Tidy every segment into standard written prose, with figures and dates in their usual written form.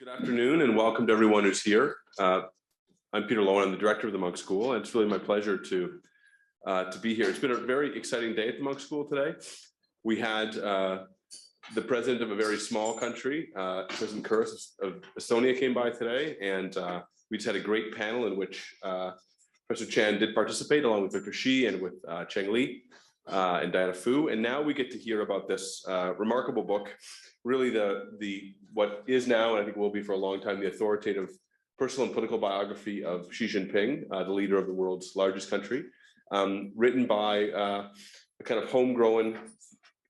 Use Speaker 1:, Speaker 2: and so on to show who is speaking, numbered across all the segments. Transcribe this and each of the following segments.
Speaker 1: Good afternoon and welcome to everyone who's here. I'm Peter Lowen, I'm the director of the Munk School, and it's really my pleasure to be here. It's been a very exciting day at the Munk School today. We had the president of a very small country, President Kurz of Estonia, came by today, and we just had a great panel in which Professor Cheng did participate along with Dr. Shih and with Cheng and Diana Fu. And now we get to hear about this remarkable book, really the what is now, and I think will be for a long time, the authoritative personal and political biography of Xi Jinping, the leader of the world's largest country, written by a kind of homegrown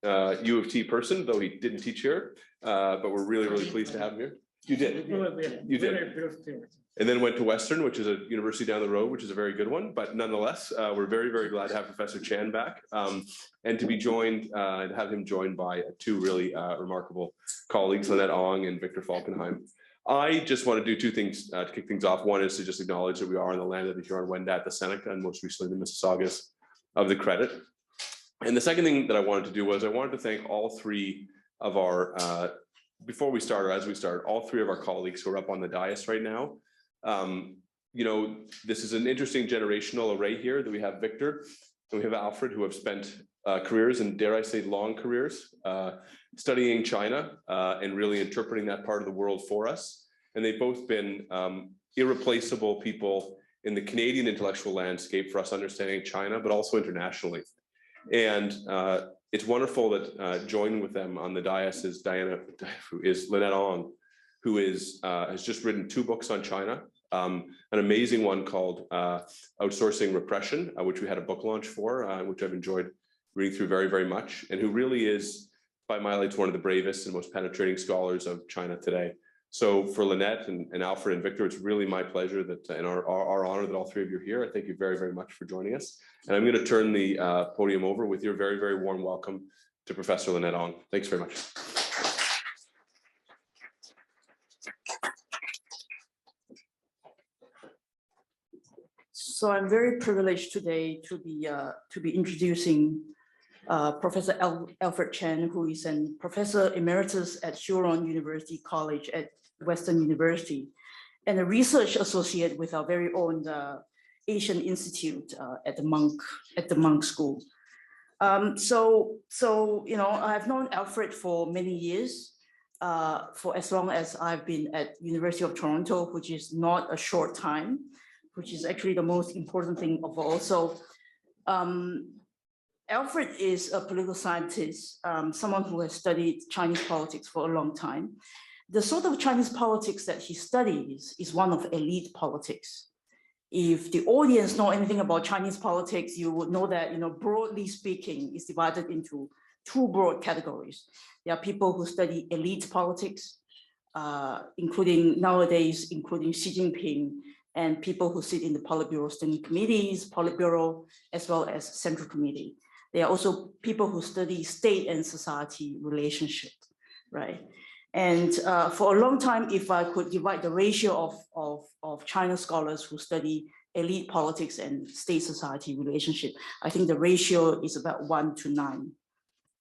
Speaker 1: U of T person, though he didn't teach here, but we're really, really pleased to have him here. You did. You did. And then went to Western, which is a university down the road, which is a very good one. But nonetheless, we're very, very glad to have Professor Cheng back and to be joined, and have him joined by two really remarkable colleagues, Lynette Ong and Victor Falkenheim. I just want to do two things to kick things off. One is to just acknowledge that we are on the land of the Huron, Wendat, the Seneca, and most recently the Mississaugas of the Credit. And the second thing that I wanted to do was I wanted to thank all three of our, before we start or as we start, all three of our colleagues who are up on the dais right now. You know, this is an interesting generational array here that we have Victor and we have Alfred, who have spent careers, and dare I say long careers, studying China and really interpreting that part of the world for us. And they've both been irreplaceable people in the Canadian intellectual landscape for us understanding China, but also internationally. And it's wonderful that joining with them on the dais is Diana, who is Lynette Ong, who is has just written 2 books on China, an amazing one called Outsourcing Repression, which we had a book launch for, which I've enjoyed reading through very, very much, and who really is, by my lights, one of the bravest and most penetrating scholars of China today. So for Lynette and Alfred and Victor, it's really my pleasure that, and our honor that all three of you are here. I thank you very, very much for joining us. And I'm going to turn the podium over with your very, very warm welcome to Professor Lynette Ong. Thanks very much.
Speaker 2: So I'm very privileged today to be introducing Professor Alfred Cheng, who is a Professor Emeritus at Huron University College at Western University, and a research associate with our very own Asian Institute at the Munk School. So you know, I've known Alfred for many years, for as long as I've been at University of Toronto, which is not a short time, which is actually the most important thing of all. So Alfred is a political scientist, someone who has studied Chinese politics for a long time. The sort of Chinese politics that he studies is one of elite politics. If the audience know anything about Chinese politics, you would know that, you know, broadly speaking, it's divided into 2 broad categories. There are people who study elite politics, including nowadays, including Xi Jinping, and people who sit in the Politburo standing committees, Politburo, as well as Central Committee. There are also people who study state and society relationship, right? And for a long time, if I could divide the ratio of China scholars who study elite politics and state society relationship, I think the ratio is about 1 to 9.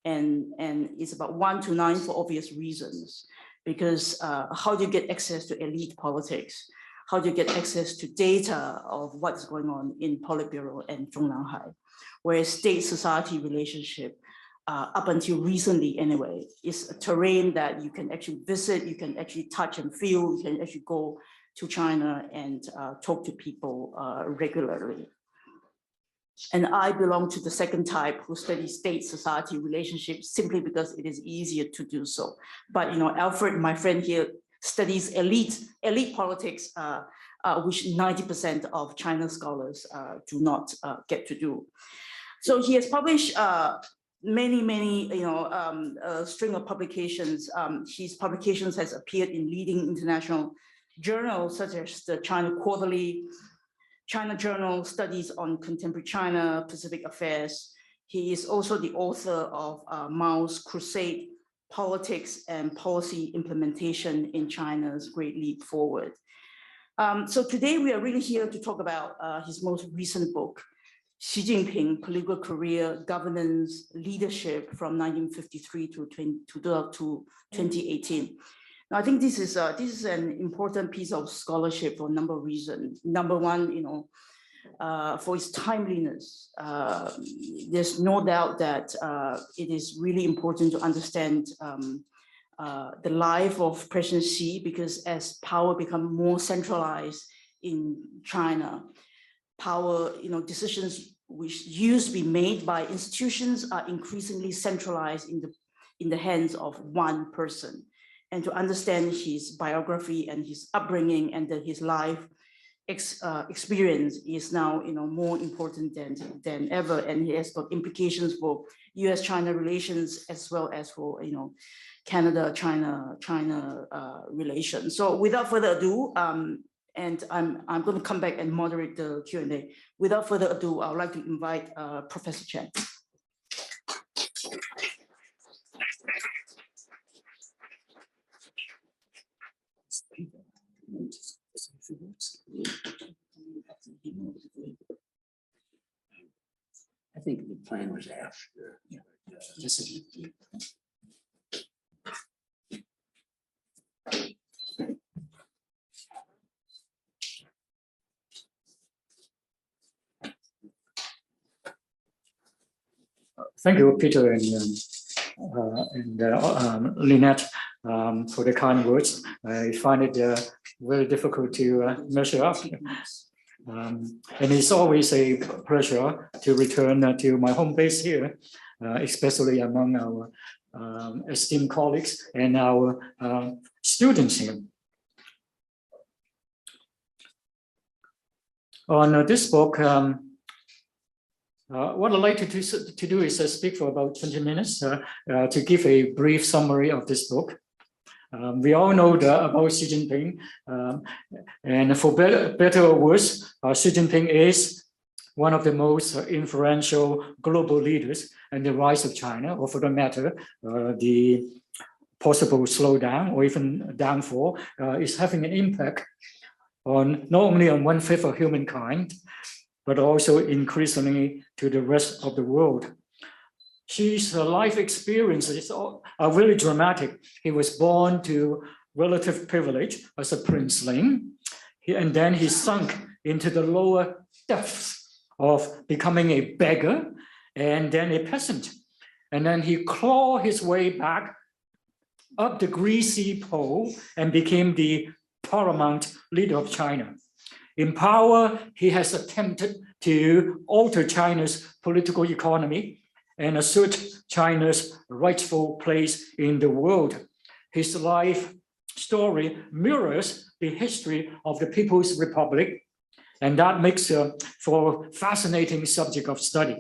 Speaker 2: And it's about 1 to 9 for obvious reasons, because how do you get access to elite politics? How do you get access to data of what's going on in Politburo and Zhongnanhai? Whereas state-society relationship, up until recently anyway, is a terrain that you can actually visit, you can actually touch and feel, you can actually go to China and talk to people regularly. And I belong to the second type who study state-society relationships simply because it is easier to do so. But you know, Alfred, my friend here, studies elite politics, which 90% of China scholars do not get to do. So he has published many, you know, a string of publications. His publications has appeared in leading international journals such as the China Quarterly, China Journal, Studies on Contemporary China, Pacific Affairs. He is also the author of Mao's Crusade, Politics and Policy Implementation in China's Great Leap Forward. So today we are really here to talk about his most recent book, Xi Jinping, Political Career, Governance, Leadership from 1953 to 2018. Now, I think this is an important piece of scholarship for a number of reasons. Number one, for its timeliness, there's no doubt that it is really important to understand the life of President Xi, because as power becomes more centralized in China, power, decisions which used to be made by institutions are increasingly centralized in the hands of one person. And to understand his biography and his upbringing and his life experience is now, more important than ever, and it has got implications for U.S.-China relations as well as for, Canada-China relations. So without further ado, and I'm going to come back and moderate the Q&A. Without further ado, I would like to invite Professor Cheng.
Speaker 3: I think the plan was after. Yeah.
Speaker 4: Thank you, Peter and Lynette, for the kind words. I find it very difficult to measure up. And it's always a pleasure to return to my home base here, especially among our esteemed colleagues and our students here. On this book, what I'd like to do is speak for about 20 minutes to give a brief summary of this book. We all know about Xi Jinping, and for better or worse, Xi Jinping is one of the most influential global leaders, and the rise of China, or for that matter, the possible slowdown or even downfall, is having an impact on not only on 1/5 of humankind, but also increasingly to the rest of the world. Xi's life experiences are really dramatic. He was born to relative privilege as a princeling, and then he sunk into the lower depths of becoming a beggar and then a peasant. And then he clawed his way back up the greasy pole and became the paramount leader of China. In power, he has attempted to alter China's political economy and assert China's rightful place in the world. His life story mirrors the history of the People's Republic, and that makes for a fascinating subject of study.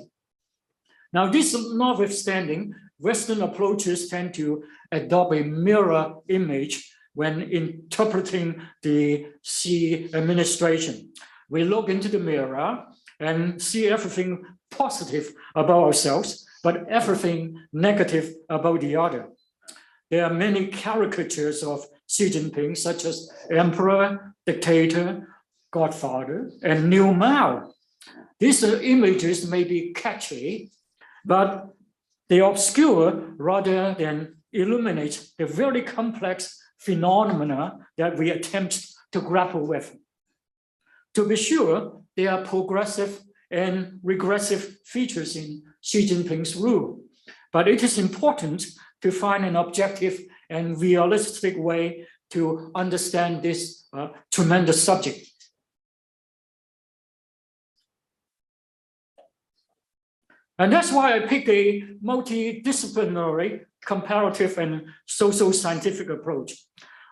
Speaker 4: Now, this notwithstanding, Western approaches tend to adopt a mirror image when interpreting the Xi administration. We look into the mirror and see everything positive about ourselves, but everything negative about the other. There are many caricatures of Xi Jinping, such as emperor, dictator, godfather, and new Mao. These images may be catchy, but they obscure rather than illuminate the very complex phenomena that we attempt to grapple with. To be sure, there are progressive and regressive features in Xi Jinping's rule, but it is important to find an objective and realistic way to understand this tremendous subject. And that's why I picked a multidisciplinary, comparative, and social scientific approach.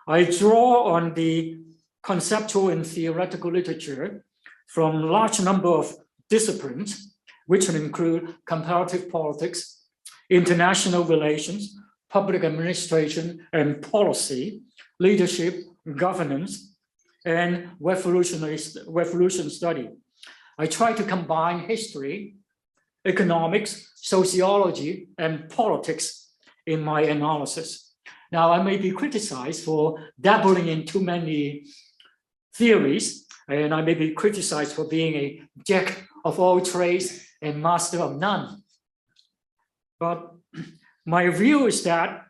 Speaker 4: I draw on the conceptual and theoretical literature from a large number of disciplines, which include comparative politics, international relations, public administration and policy, leadership, governance, and revolution study. I try to combine history, economics, sociology, and politics in my analysis. Now, I may be criticized for dabbling in too many theories, and I may be criticized for being a jack of all trades and master of none. But my view is that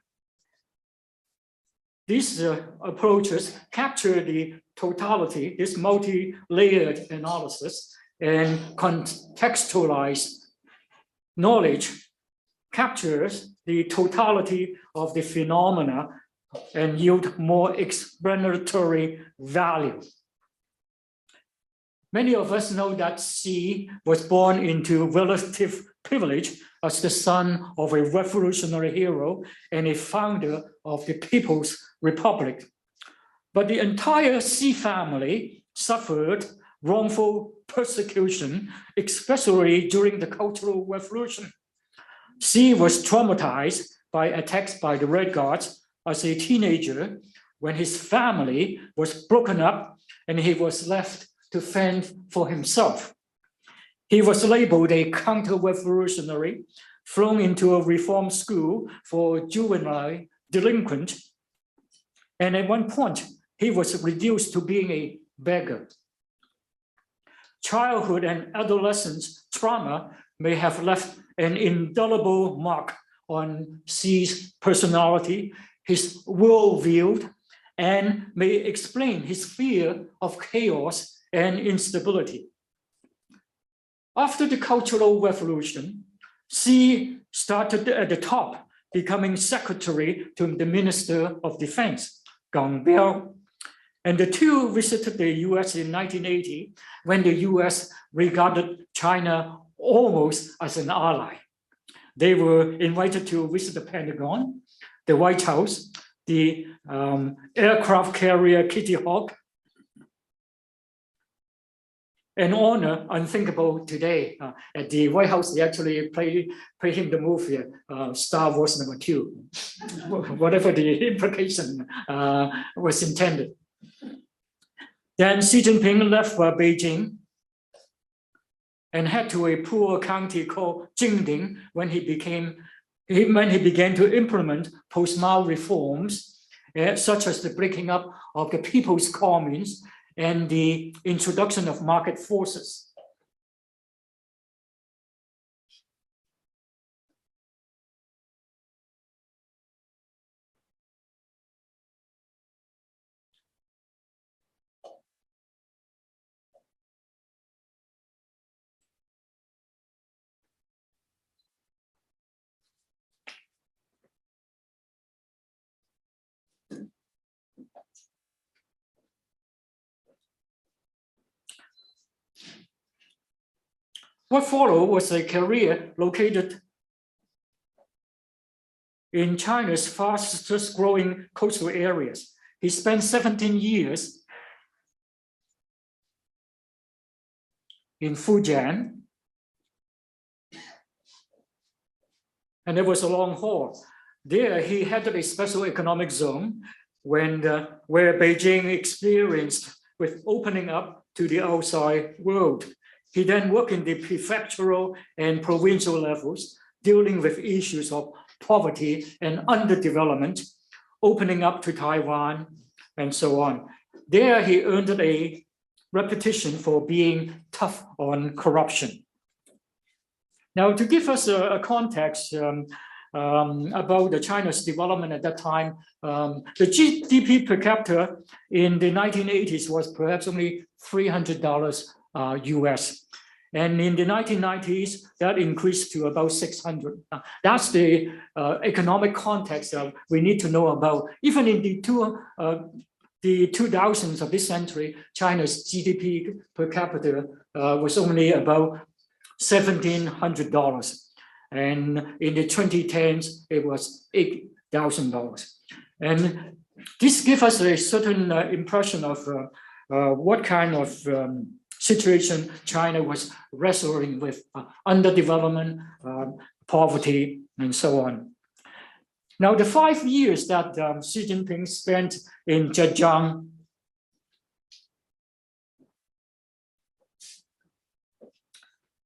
Speaker 4: these approaches capture the totality, this multi-layered analysis, and contextualize knowledge, captures the totality of the phenomena and yield more explanatory value. Many of us know that Xi was born into relative privilege as the son of a revolutionary hero and a founder of the People's Republic. But the entire Xi family suffered wrongful persecution, especially during the Cultural Revolution. Xi was traumatized by attacks by the Red Guards as a teenager when his family was broken up and he was left to fend for himself. He was labeled a counter-revolutionary, thrown into a reform school for juvenile delinquent, and at one point, he was reduced to being a beggar. Childhood and adolescence trauma may have left an indelible mark on Xi's personality, his worldview, and may explain his fear of chaos and instability. After the Cultural Revolution, Xi started at the top, becoming secretary to the Minister of Defense, Gang Biao. And the two visited the US in 1980 when the US regarded China almost as an ally. They were invited to visit the Pentagon, the White House, the aircraft carrier Kitty Hawk, an honor unthinkable today. At the White House, they actually play him the movie Star Wars #2, whatever the implication was intended. Then Xi Jinping left Beijing and head to a poor county called Jingding when he began to implement post-Mao reforms, such as the breaking up of the People's Communes and the introduction of market forces. What followed was a career located in China's fastest growing coastal areas. He spent 17 years in Fujian, and it was a long haul. There, he headed a special economic zone where Beijing experienced with opening up to the outside world. He then worked in the prefectural and provincial levels, dealing with issues of poverty and underdevelopment, opening up to Taiwan, and so on. There, he earned a reputation for being tough on corruption. Now, to give us a context about China's development at that time, the GDP per capita in the 1980s was perhaps only $300 US. And in the 1990s, that increased to about 600. That's the economic context we need to know about. Even in the 2000s of this century, China's GDP per capita was only about $1,700. And in the 2010s, it was $8,000. And this gives us a certain impression of what kind of situation China was wrestling with, underdevelopment, poverty, and so on. Now, the 5 years that Xi Jinping spent in Zhejiang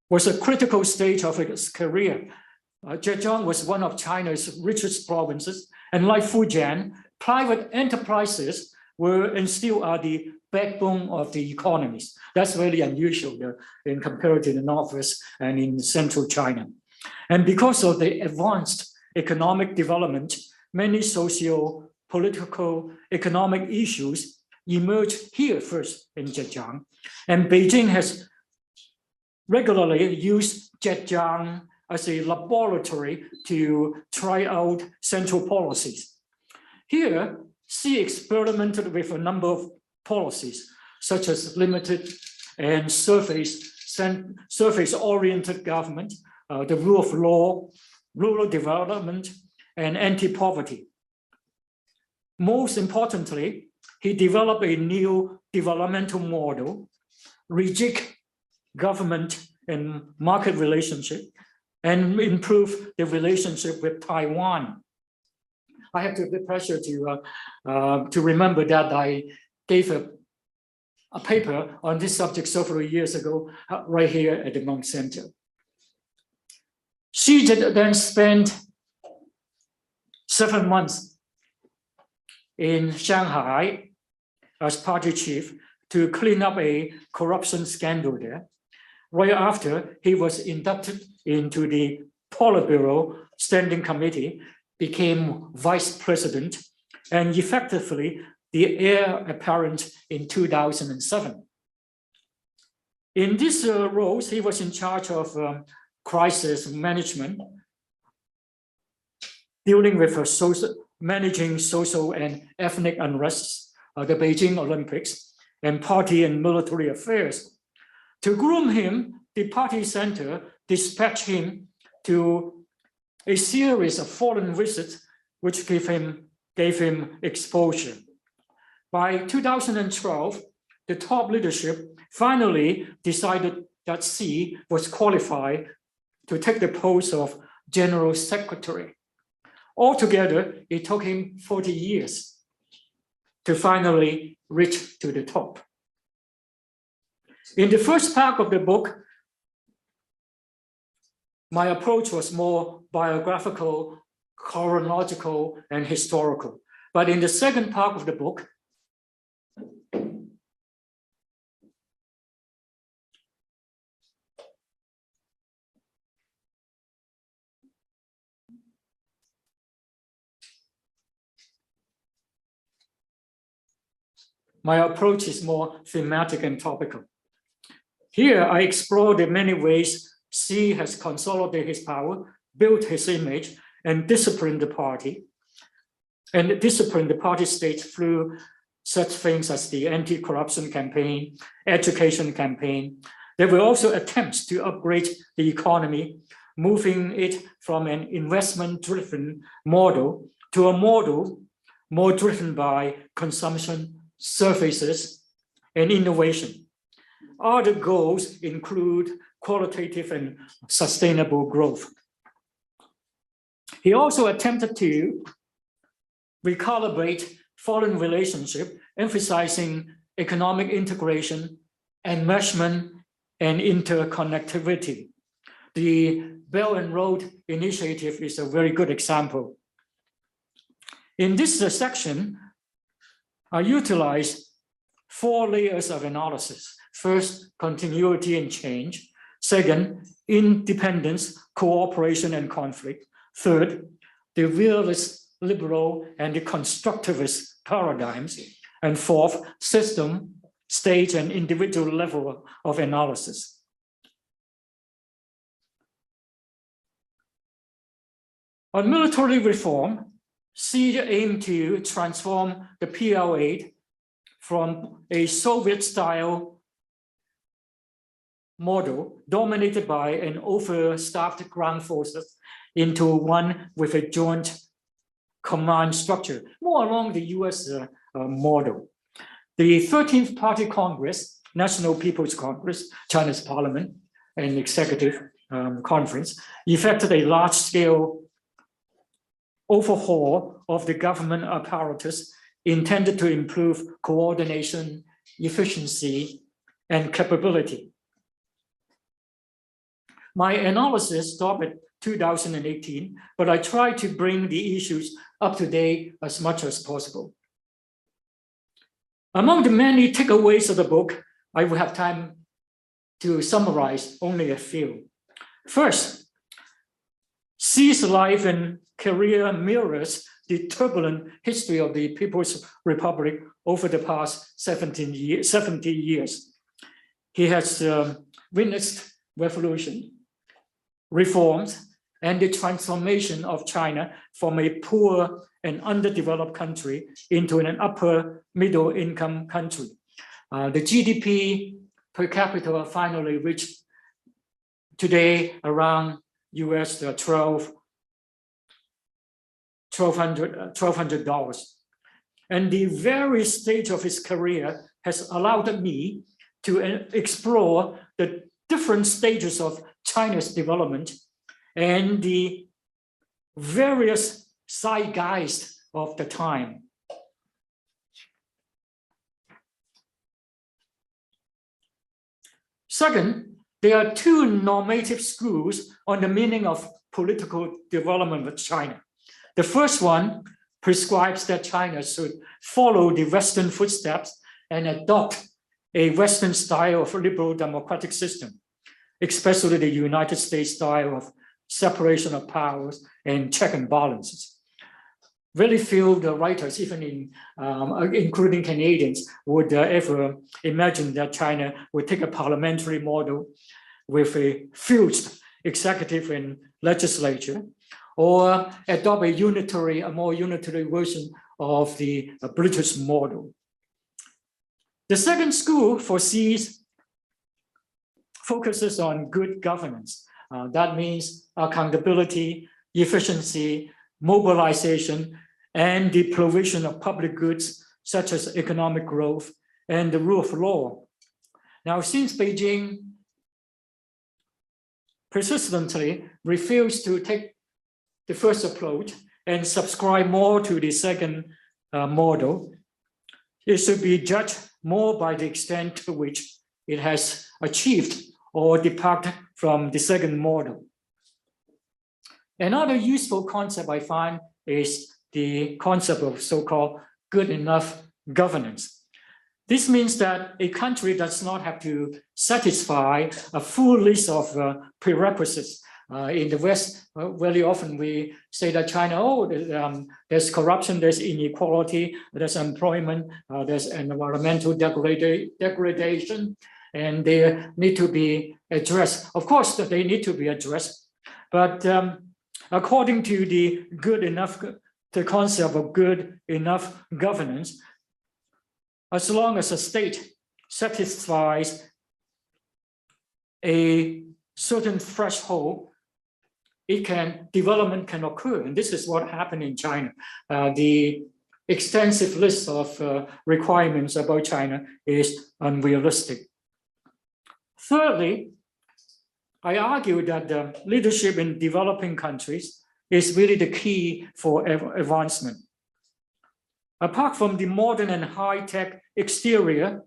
Speaker 4: was a critical stage of his career. Zhejiang was one of China's richest provinces, and like Fujian, private enterprises were and still are the backbone of the economies. That's really unusual in compared to the Northwest and in central China. And because of the advanced economic development, many political, economic issues emerged here first in Zhejiang, and Beijing has regularly used Zhejiang as a laboratory to try out central policies. Here, Xi experimented with a number of policies, such as limited and surface-oriented government, the rule of law, rural development, and anti-poverty. Most importantly, he developed a new developmental model, rejig government and market relationship, and improve the relationship with Taiwan. I have the pleasure to remember that I gave a paper on this subject several years ago, right here at the Munk Center. Xi then spent 7 months in Shanghai as party chief to clean up a corruption scandal there. Right after, he was inducted into the Politburo Standing Committee, became vice president, and effectively the heir apparent in 2007. In these roles, he was in charge of crisis management, dealing with managing social and ethnic unrests, the Beijing Olympics, and party and military affairs. To groom him, the party center dispatched him to a series of foreign visits, which gave him exposure. By 2012, the top leadership finally decided that Xi was qualified to take the post of general secretary. Altogether, it took him 40 years to finally reach to the top. In the first part of the book, my approach was more biographical, chronological, and historical. But in the second part of the book, my approach is more thematic and topical. Here, I explore the many ways Xi has consolidated his power, built his image, and disciplined the party. And disciplined the party state through such things as the anti-corruption campaign, education campaign. There were also attempts to upgrade the economy, moving it from an investment-driven model to a model more driven by consumption, services, and innovation. Other goals include qualitative and sustainable growth. He also attempted to recalibrate foreign relationship, emphasizing economic integration, enmeshment, and interconnectivity. The Belt and Road Initiative is a very good example. In this section, I utilize 4 layers of analysis. First, continuity and change. Second, independence, cooperation, and conflict. Third, the realist, liberal, and the constructivist paradigms. And fourth, system, state, and individual level of analysis. On military reform, Xi aimed to transform the PL-8 from a Soviet-style model dominated by an overstaffed ground forces into one with a joint command structure, more along the US model. The 13th Party Congress, National People's Congress, China's parliament and executive conference, effected a large-scale overhaul of the government apparatus intended to improve coordination, efficiency, and capability. My analysis stopped at 2018, but I tried to bring the issues up to date as much as possible. Among the many takeaways of the book, I will have time to summarize only a few. First, Xi's life and career mirrors the turbulent history of the People's Republic over the past 70 years. He has witnessed revolution, reforms, and the transformation of China from a poor and underdeveloped country into an upper middle income country. The GDP per capita finally reached today around US $1,200. And the very stage of his career has allowed me to explore the different stages of China's development and the various zeitgeist of the time. Second, there are two normative schools on the meaning of political development of China. The first one prescribes that China should follow the Western footsteps and adopt a Western style of liberal democratic system, especially the United States style of separation of powers and check and balances. Very few writers, even including Canadians, would ever imagine that China would take a parliamentary model with a fused executive and legislature, or adopt a more unitary version of the British model. The second school focuses on good governance. That means accountability, efficiency, mobilization, and the provision of public goods such as economic growth and the rule of law. Now, since Beijing persistently refused to take the first approach and subscribe more to the second model, it should be judged more by the extent to which it has achieved or departed from the second model. Another useful concept I find is the concept of so-called good enough governance. This means that a country does not have to satisfy a full list of prerequisites. In the West, very often we say that China, there's corruption, there's inequality, there's employment, there's environmental degradation, and they need to be addressed. Of course, they need to be addressed, but according to the concept of good enough governance, as long as a state satisfies a certain threshold, development can occur. And this is what happened in China. The extensive list of requirements about China is unrealistic. Thirdly, I argue that the leadership in developing countries is really the key for advancement. Apart from the modern and high-tech exterior,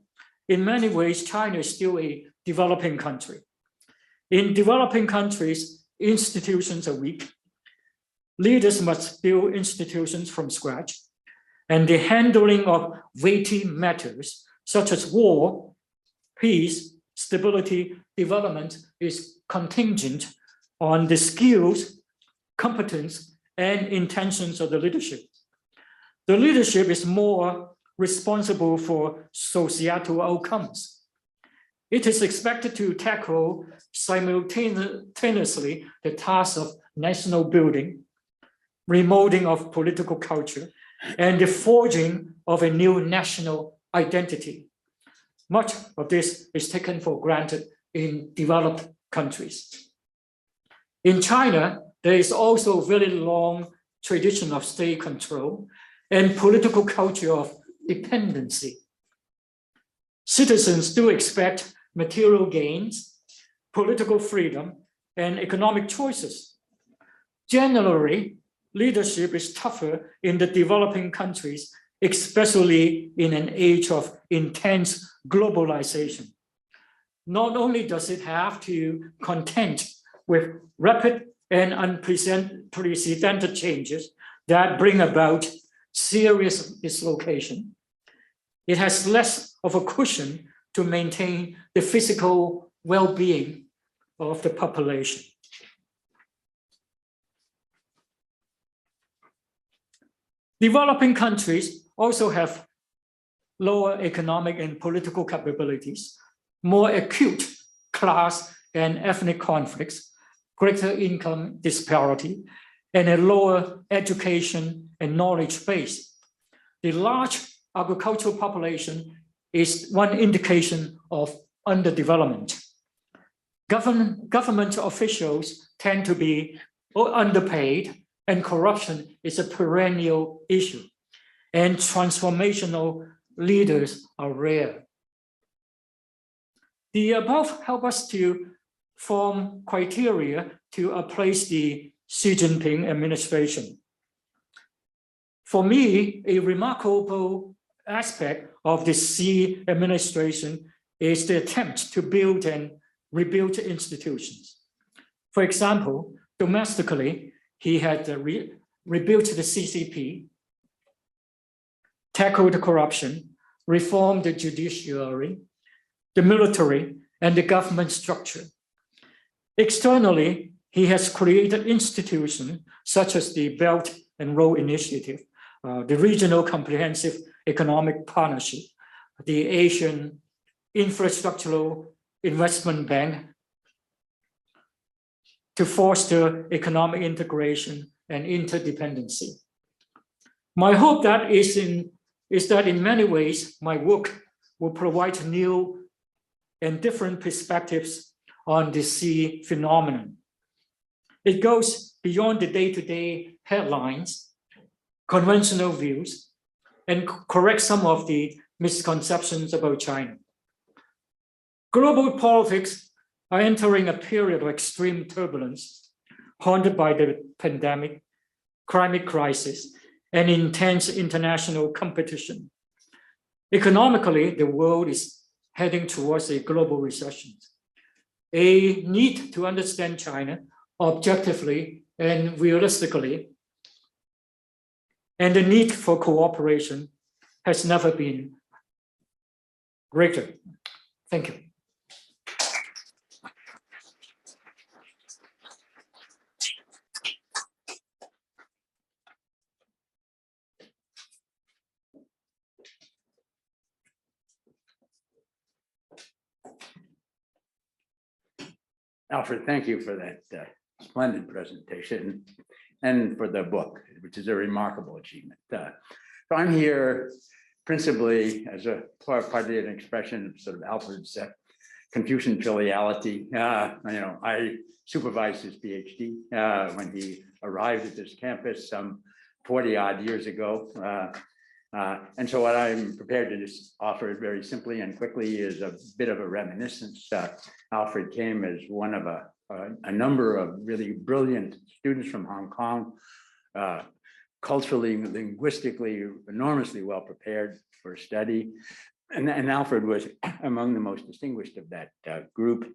Speaker 4: in many ways, China is still a developing country. In developing countries, institutions are weak. Leaders must build institutions from scratch, and the handling of weighty matters, such as war, peace, stability, development, is contingent on the skills, competence, and intentions of the leadership. The leadership is more responsible for societal outcomes. It is expected to tackle simultaneously the tasks of national building, remolding of political culture, and the forging of a new national identity. Much of this is taken for granted in developed countries. In China, there is also a very long tradition of state control and political culture of dependency. Citizens do expect material gains, political freedom, and economic choices. Generally, leadership is tougher in the developing countries, especially in an age of intense globalization. Not only does it have to contend with rapid and unprecedented changes that bring about serious dislocation, it has less of a cushion to maintain the physical well-being of the population. Developing countries also have lower economic and political capabilities, more acute class and ethnic conflicts, greater income disparity, and a lower education and knowledge base. The large agricultural population is one indication of underdevelopment. Government officials tend to be underpaid, and corruption is a perennial issue, and transformational leaders are rare. The above help us to form criteria to appraise the Xi Jinping administration. For me, a remarkable aspect of the Xi administration is the attempt to build and rebuild institutions. For example, domestically, he had rebuilt the CCP, tackled corruption, reformed the judiciary, the military, and the government structure. Externally, he has created institutions such as the Belt and Road Initiative, the Regional Comprehensive Economic Partnership, the Asian Infrastructural Investment Bank, to foster economic integration and interdependency. My hope is that in many ways, my work will provide new and different perspectives on the Xi phenomenon. It goes beyond the day-to-day headlines, conventional views, and corrects some of the misconceptions about China. Global politics are entering a period of extreme turbulence, haunted by the pandemic, climate crisis, and intense international competition. Economically, the world is heading towards a global recession. A need to understand China objectively and realistically, and the need for cooperation has never been greater. Thank you.
Speaker 3: Alfred, thank you for that splendid presentation and for the book, which is a remarkable achievement. So I'm here principally as a part of an expression of sort of Alfred's Confucian filiality. I supervised his PhD when he arrived at this campus some 40 odd years ago. And so what I'm prepared to just offer very simply and quickly is a bit of a reminiscence. Alfred came as one of a number of really brilliant students from Hong Kong, culturally, linguistically, enormously well prepared for study. And Alfred was among the most distinguished of that group.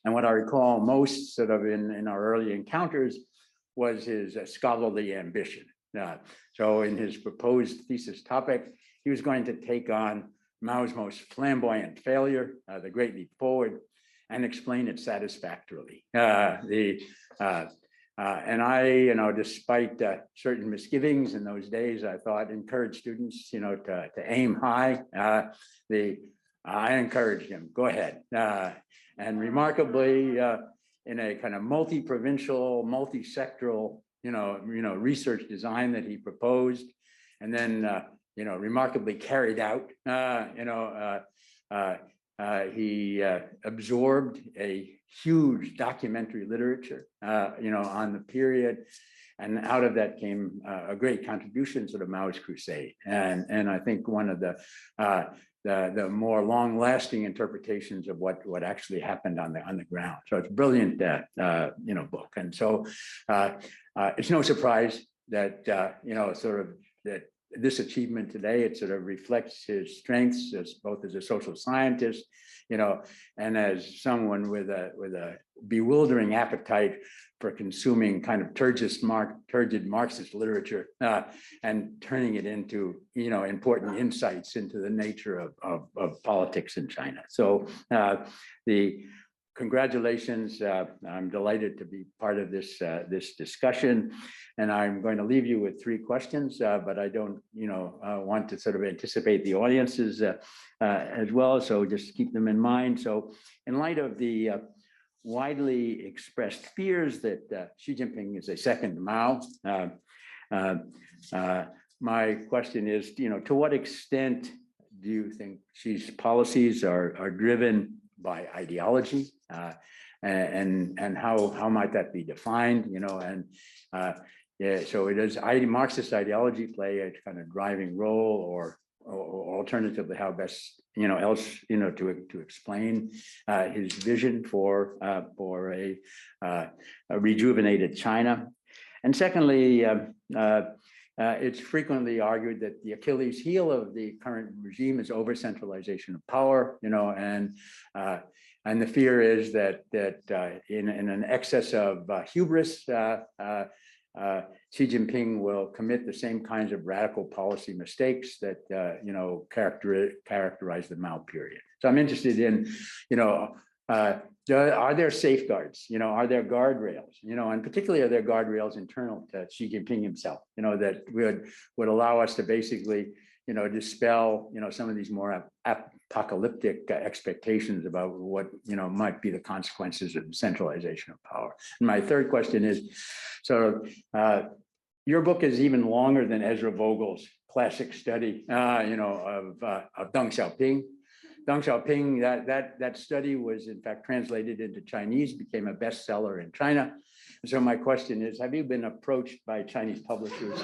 Speaker 3: And what I recall most sort of in our early encounters was his scholarly ambition. So in his proposed thesis topic, he was going to take on Mao's most flamboyant failure, the Great Leap Forward, and explain it satisfactorily. And I, despite certain misgivings in those days, I thought encourage students, to aim high. I encouraged him, go ahead. And remarkably, in a kind of multi-provincial, multi-sectoral, research design that he proposed, and then, remarkably carried out, he absorbed a huge documentary literature, on the period. And out of that came a great contribution to the Maoist crusade. And I think one of the more long-lasting interpretations of what actually happened on the ground. So it's a brilliant, book. And so it's no surprise that, that this achievement today, it sort of reflects his strengths as both as a social scientist, and as someone with a bewildering appetite for consuming kind of turgid Marxist literature and turning it into, important insights into the nature of politics in China. So the congratulations. I'm delighted to be part of this this discussion, and I'm going to leave you with 3 questions, but I don't, want to sort of anticipate the audiences as well. So just keep them in mind. So, in light of the widely expressed fears that Xi Jinping is a second Mao, my question is, to what extent do you think Xi's policies are driven by ideology, and how might that be defined? So does Marxist ideology play a kind of driving role, or alternatively, how best else to explain his vision for a rejuvenated China? And secondly, it's frequently argued that the Achilles heel of the current regime is over-centralization of power, and the fear is that in an excess of hubris, Xi Jinping will commit the same kinds of radical policy mistakes that characterize the Mao period. So I'm interested in, are there safeguards? Are there guardrails? And particularly, are there guardrails internal to Xi Jinping himself? That would allow us to basically, dispel, some of these more apocalyptic expectations about what might be the consequences of centralization of power. And my third question is, so your book is even longer than Ezra Vogel's classic study, of Deng Xiaoping. Deng Xiaoping, that study was in fact translated into Chinese, became a bestseller in China. So my question is, have you been approached by Chinese publishers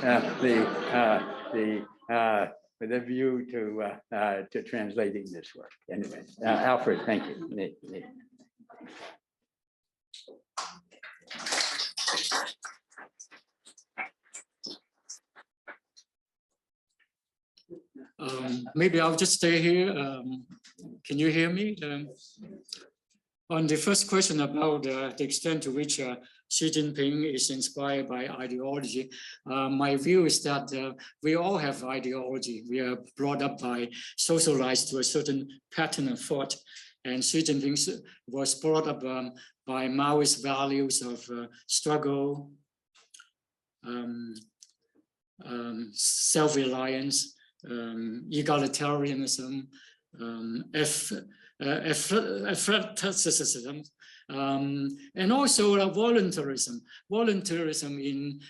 Speaker 3: with a view to translating this work? Anyway, Alfred, thank you.
Speaker 4: Maybe I'll just stay here. Can you hear me? On the first question about the extent to which Xi Jinping is inspired by ideology, my view is that we all have ideology. We are brought up socialized to a certain pattern of thought, and Xi Jinping was brought up by Maoist values of struggle, self-reliance, egalitarianism, athleticism, and also voluntarism. Voluntarism in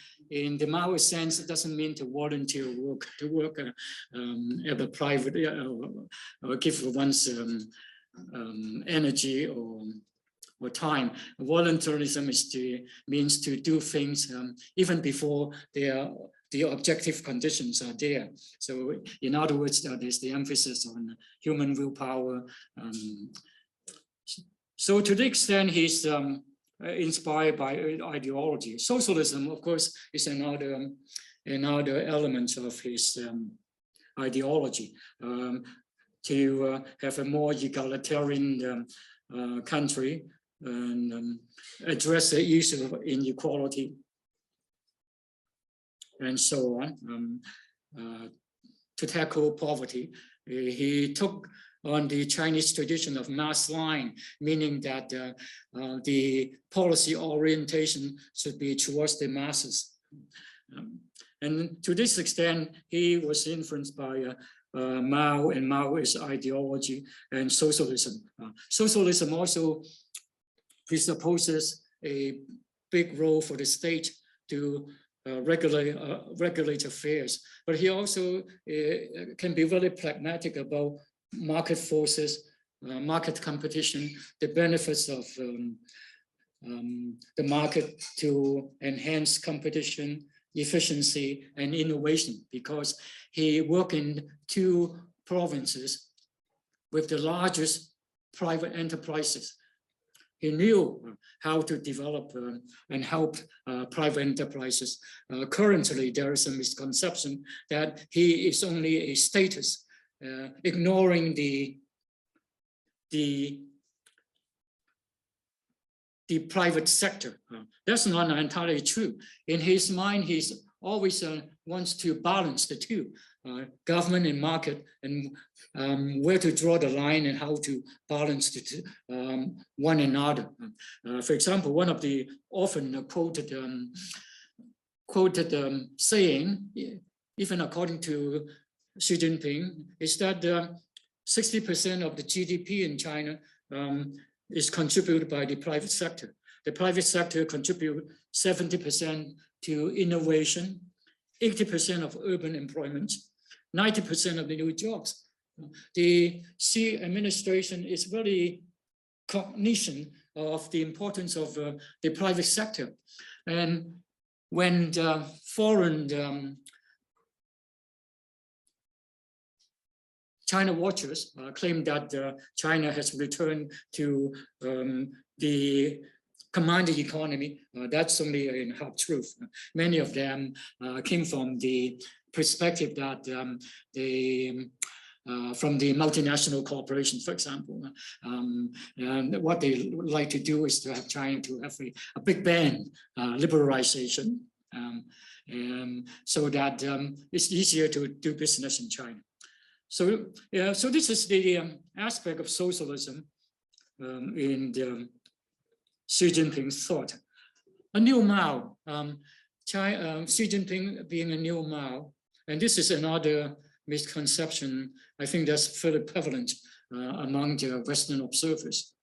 Speaker 4: the Maoist sense, it doesn't mean to volunteer work, at a private, or give one's energy or time. Voluntarism means to do things even before the objective conditions are there. So in other words, there's the emphasis on human willpower. So to the extent he's inspired by ideology, socialism, of course, is another element of his ideology, to have a more egalitarian country and address the issue of inequality and so on, to tackle poverty. He took on the Chinese tradition of mass line, meaning that the policy orientation should be towards the masses. And to this extent, he was influenced by Mao and Maoist ideology and socialism. Socialism also presupposes a big role for the state to regulate affairs, but he also can be very pragmatic about market forces, market competition, the benefits of the market to enhance competition, efficiency, and innovation, because he worked in 2 provinces with the largest private enterprises. He knew how to develop and help private enterprises. Currently, there is a misconception that he is only a status, ignoring the private sector. That's not entirely true. In his mind, he's always wants to balance the 2. government and market, and where to draw the line and how to balance one another. For example, one of the often quoted saying, even according to Xi Jinping, is that 60% of the GDP in China is contributed by the private sector. The private sector contribute 70% to innovation, 80% of urban employment, 90% of the new jobs. The Xi administration is very cognizant of the importance of the private sector. And when the foreign China watchers claim that China has returned to the commanding economy, that's only a half truth. Many of them came from the perspective that from the multinational corporations, for example. And what they would like to do is to have China to have a big bang liberalization, so that it's easier to do business in China. So, so this is the aspect of socialism in Xi Jinping's thought. A new Mao, Xi Jinping being a new Mao, and this is another misconception, I think that's fairly prevalent among the Western observers.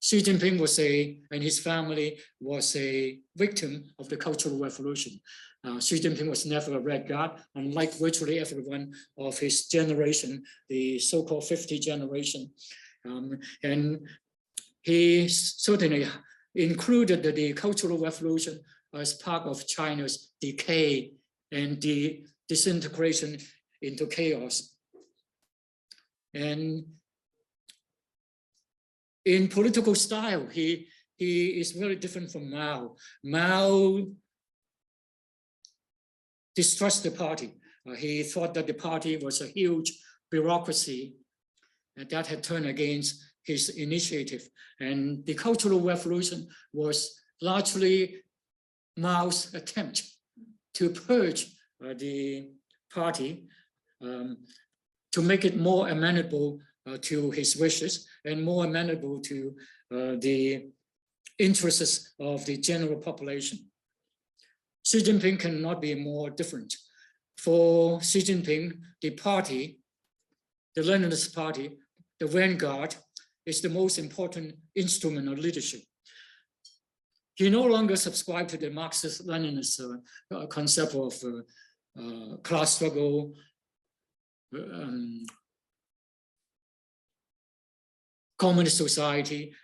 Speaker 4: Xi Jinping and his family was a victim of the Cultural Revolution. Xi Jinping was never a red guard, unlike virtually everyone of his generation, the so-called 50 generation. And he certainly included the Cultural Revolution as part of China's decay and the disintegration into chaos. And in political style, he is very different from Mao. Mao distrusted the party. He thought that the party was a huge bureaucracy that had turned against his initiative. And the Cultural Revolution was largely Mao's attempt to purge the party, to make it more amenable to his wishes and more amenable to the interests of the general population. Xi Jinping cannot be more different. For Xi Jinping, the party, the Leninist party, the vanguard, is the most important instrument of leadership. He no longer subscribed to the Marxist-Leninist concept of class struggle, communist society,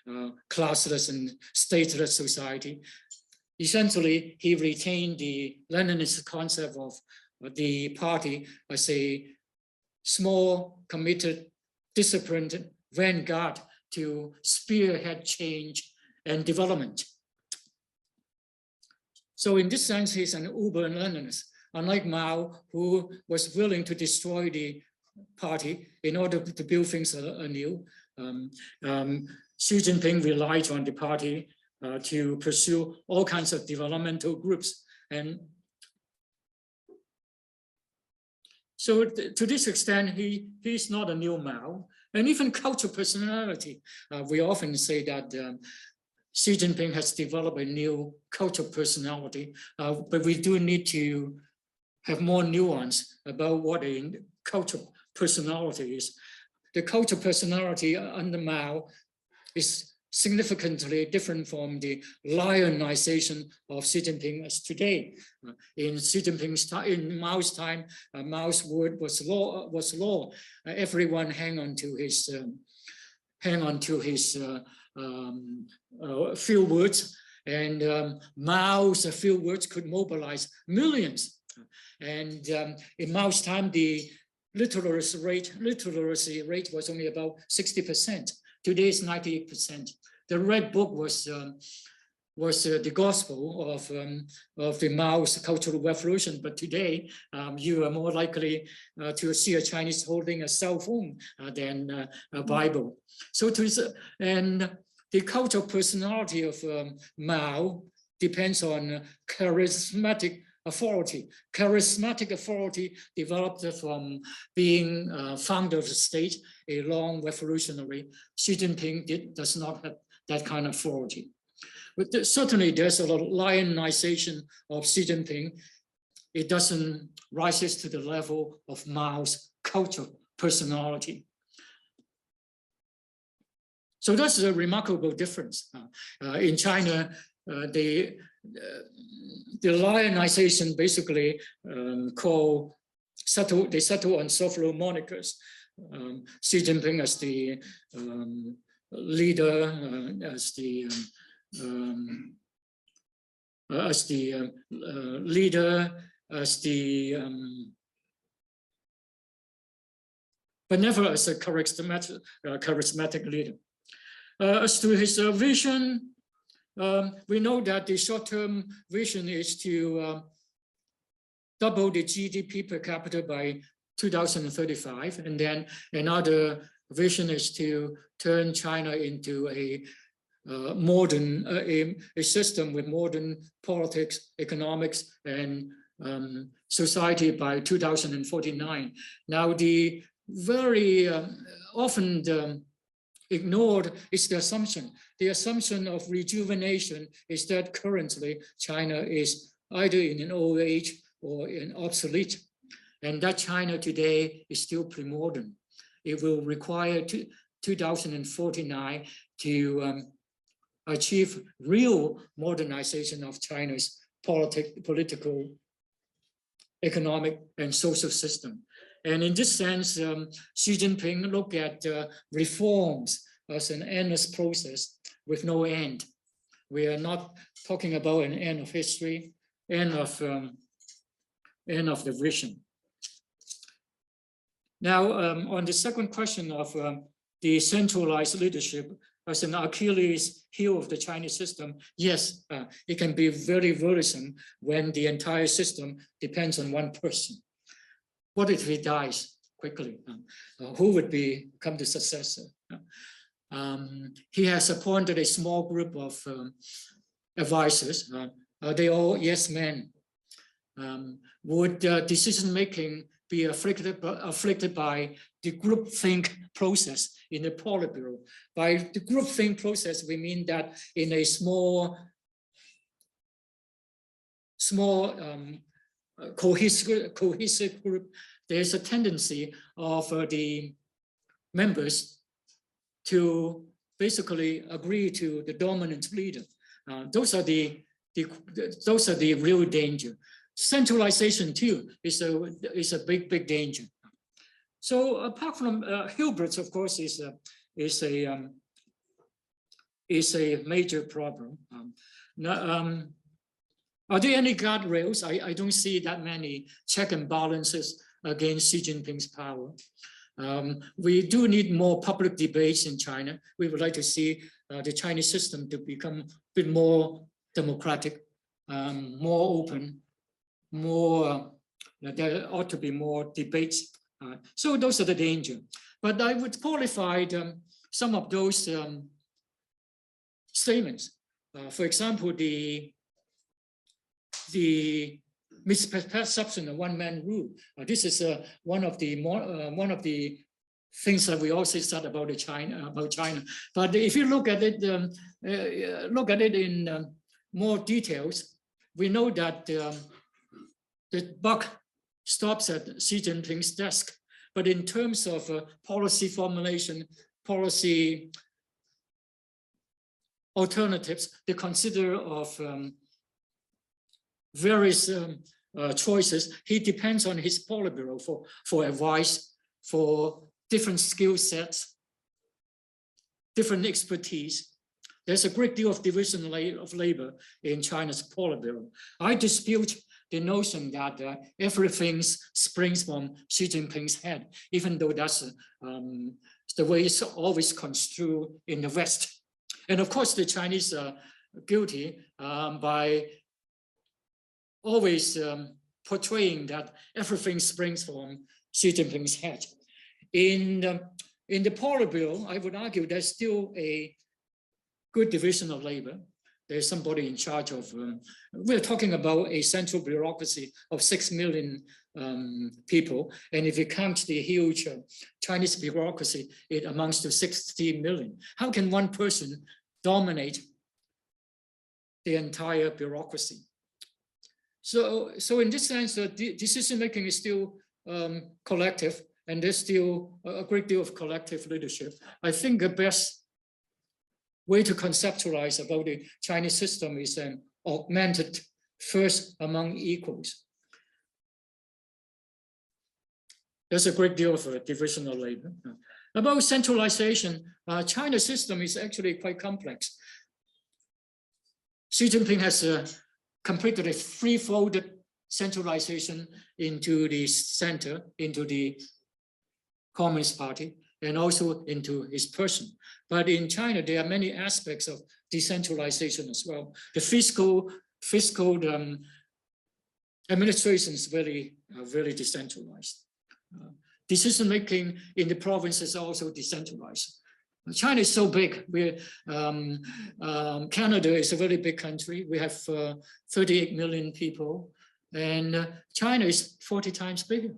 Speaker 4: classless and stateless society. Essentially, he retained the Leninist concept of the party as a small, committed, disciplined vanguard to spearhead change and development. So in this sense, he's an uber-Leninist, unlike Mao, who was willing to destroy the party in order to build things anew. Xi Jinping relied on the party to pursue all kinds of developmental groups. And so to this extent, he's not a new Mao. And even cultural personality, we often say that Xi Jinping has developed a new cultural personality, but we do need to have more nuance about what a cultural personality is. The cultural personality under Mao is significantly different from the lionization of Xi Jinping as today. In Xi Jinping's time, in Mao's time, Mao's word was law. Everyone hang on to his few words, and Mao's few words could mobilize millions. And in Mao's time, the literacy rate was only about 60%. Today is 98%. The Red Book was the gospel of the Mao's Cultural Revolution, but today you are more likely to see a Chinese holding a cell phone than a Bible. So and the cultural personality of Mao depends on charismatic authority, charismatic authority developed from being founder of the state, a long revolutionary. Xi Jinping does not have that kind of authority. But certainly there's a lot of lionization of Xi Jinping. It doesn't rise to the level of Mao's cultural personality. So that's a remarkable difference. In China, the lionization basically they settle on several monikers. Xi Jinping as the leader, but never as a charismatic leader. As to his vision, we know that the short-term vision is to double the GDP per capita by 2035, and then another vision is to turn China into a modern a system with modern politics, economics, and society by 2049. Now, the very often ignored is the assumption. The assumption of rejuvenation is that currently China is either in an old age or in obsolete, and that China today is still pre-modern. It will require 2049 to achieve real modernization of China's political, economic, and social system. And in this sense, Xi Jinping looked at reforms as an endless process with no end. We are not talking about an end of history, end of the vision. Now, on the second question of the centralized leadership as an Achilles heel of the Chinese system, yes, it can be very worrisome when the entire system depends on one person. What if he dies quickly? Who would become the successor? He has appointed a small group of advisors. Are they all yes men? Would decision-making be afflicted by the groupthink process in the Politburo? By the groupthink process, we mean that in a small cohesive group, there's a tendency of the members to basically agree to the dominant leader. Those are the real danger. Centralization too is a big danger. So apart from hubris, of course, is a major problem. Are there any guardrails? I don't see that many check and balances against Xi Jinping's power. We do need more public debates in China. We would like to see the Chinese system to become a bit more democratic, more open, more, there ought to be more debates. So those are the danger. But I would qualify some of those statements. For example, the misperception of one-man rule. This is one of the things that we also said about China. But if you look at it in more details, we know that the buck stops at Xi Jinping's desk. But in terms of policy formulation, policy alternatives, the consider of various choices, he depends on his Politburo for advice, for different skill sets, different expertise. There's a great deal of division of labor in China's Politburo. I dispute the notion that everything springs from Xi Jinping's head, even though that's the way it's always construed in the West. And of course, the Chinese are guilty by always portraying that everything springs from Xi Jinping's head. In the Politburo, I would argue there's still a good division of labor, there's somebody in charge of, we're talking about a central bureaucracy of 6 million people. And if you count the huge Chinese bureaucracy, it amounts to 60 million. How can one person dominate the entire bureaucracy? So in this sense, decision-making is still collective, and there's still a great deal of collective leadership. I think the best way to conceptualize about the Chinese system is an augmented first among equals. There's a great deal of divisional labor. About centralization, China's system is actually quite complex. Xi Jinping has completed a threefold centralization into the center, into the Communist Party, and also into his person. But in China, there are many aspects of decentralization as well. The fiscal administration is very decentralized. Decision-making in the provinces are also decentralized. China is so big. Canada is a very big country. We have 38 million people, and China is 40 times bigger.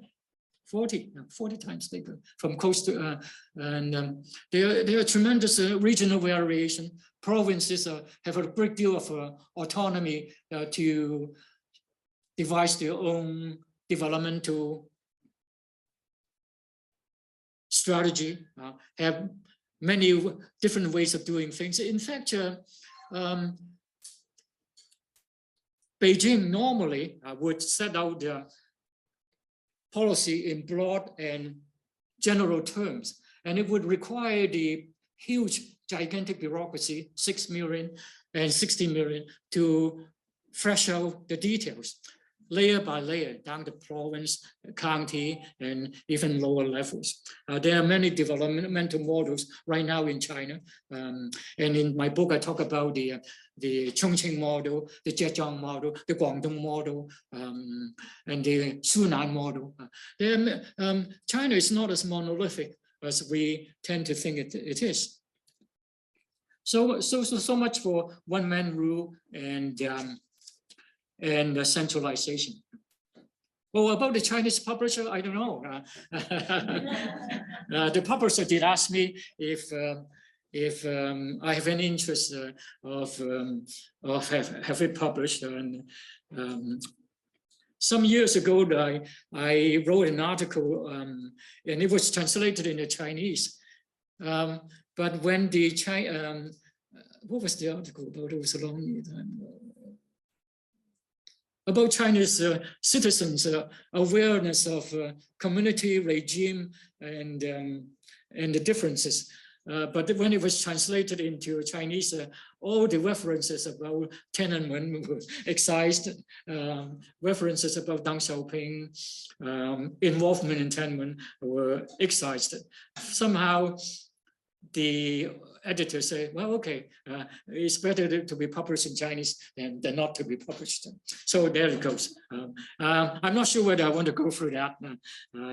Speaker 4: 40 times bigger from coast to, and there are tremendous regional variation. Provinces have a great deal of autonomy to devise their own developmental strategy, have many different ways of doing things. In fact, Beijing normally would set out their policy in broad and general terms, and it would require the huge, gigantic bureaucracy, 6 million and 60 million, to flesh out the details, layer by layer, down the province, county, and even lower levels. There are many developmental models right now in China, and in my book I talk about the Chongqing model, the Zhejiang model, the Guangdong model, and the Hunan model. China is not as monolithic as we tend to think it is. So much for one-man rule and centralization. Well, about the Chinese publisher, I don't know. The publisher did ask me if I have any interest of have it published. And some years ago, I wrote an article, and it was translated into Chinese. But when the what was the article about? It was a long time ago. About Chinese citizens' awareness of community, regime, and the differences. But when it was translated into Chinese, all the references about Tiananmen were excised. References about Deng Xiaoping, involvement in Tiananmen were excised. Somehow, the editor say, well, okay, it's better to be published in Chinese than not to be published. So there it goes. I'm not sure whether I want to go through that,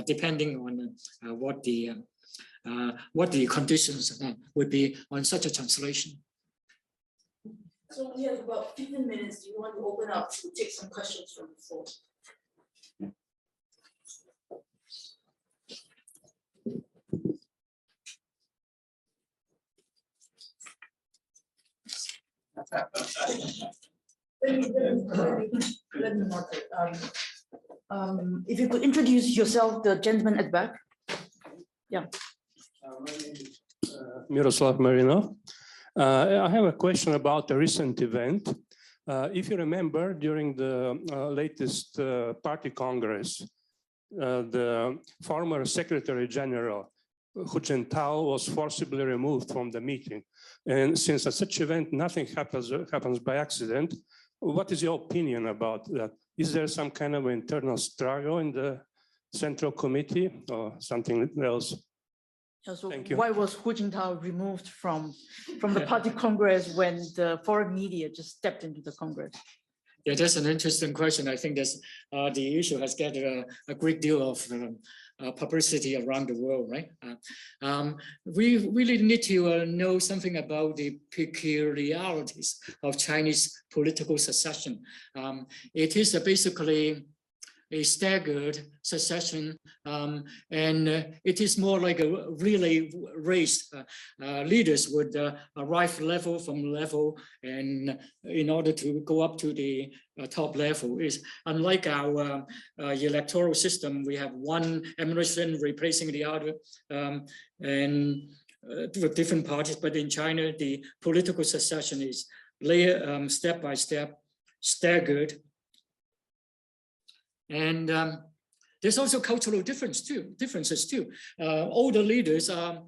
Speaker 4: depending on what the conditions would be on such a translation.
Speaker 2: So we have about 15 minutes. Do you want to open up to take some questions from the floor? Let me mark it. If you could introduce yourself, the gentleman at the back. Yeah.
Speaker 5: My name is Miroslav Marino. I have a question about the recent event. If you remember, during the latest party congress, the former Secretary General Hu Jintao was forcibly removed from the meeting. And since at such event, nothing happens by accident, what is your opinion about that? Is there some kind of internal struggle in the Central Committee or something else?
Speaker 2: So
Speaker 5: Thank you.
Speaker 2: why was Hu Jintao removed from the party congress when the foreign media just stepped into the congress?
Speaker 4: Yeah, that's an interesting question. I think that's the issue has gathered a great deal of publicity around the world, right? We really need to know something about the peculiarities of Chinese political succession. It is basically a staggered succession, and it is more like a relay race. Leaders would arrive level from level, and in order to go up to the top level. Is unlike our electoral system, we have one emeritus replacing the other, and with different parties. But in China, the political succession is step by step, staggered. And there's also cultural differences too. Older leaders are